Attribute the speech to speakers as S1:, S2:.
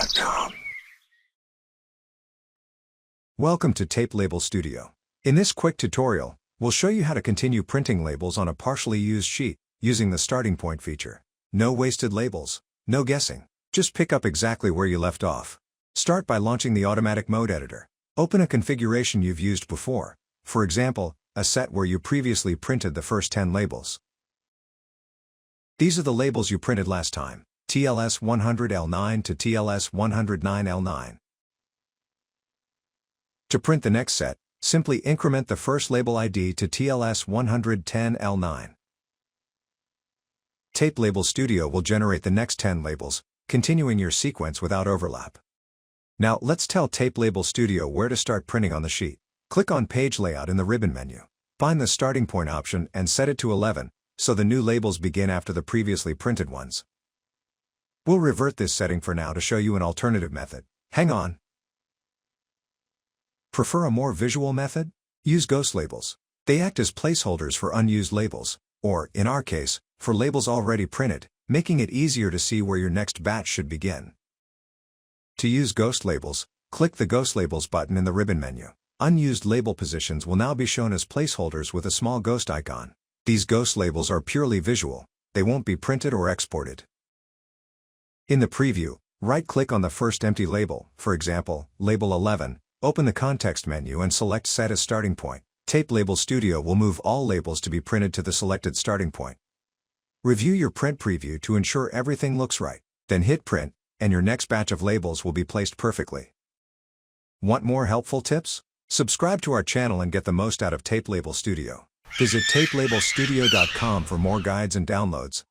S1: GhostLabels.com. Welcome to Tape Label Studio. In this quick tutorial, we'll show you how to continue printing labels on a partially used sheet using the starting point feature. No wasted labels, no guessing. Just pick up exactly where you left off. Start by launching the automatic mode editor. Open a configuration you've used before, for example, a set where you previously printed the first 10 labels. These are the labels you printed last time, TLS 100L9 to TLS 109L9. To print the next set, simply increment the first label ID to TLS 110L9. Tape Label Studio will generate the next 10 labels, continuing your sequence without overlap. Now let's tell Tape Label Studio where to start printing on the sheet. Click on Page Layout in the ribbon menu. Find the starting point option and set it to 11, so the new labels begin after the previously printed ones. We'll revert this setting for now to show you an alternative method. Hang on. Prefer a more visual method? Use GhostLabels. They act as placeholders for unused labels, or, in our case, for labels already printed, making it easier to see where your next batch should begin. To use GhostLabels, click the GhostLabels button in the ribbon menu. Unused label positions will now be shown as placeholders with a small ghost icon. These ghost labels are purely visual, they won't be printed or exported. In the preview, right-click on the first empty label, for example, label 11, open the context menu and select Set as Starting Point. Tape Label Studio will move all labels to be printed to the selected starting point. Review your print preview to ensure everything looks right, then hit Print, and your next batch of labels will be placed perfectly. Want more helpful tips? Subscribe to our channel and get the most out of Tape Label Studio. Visit tapelabelstudio.com for more guides and downloads.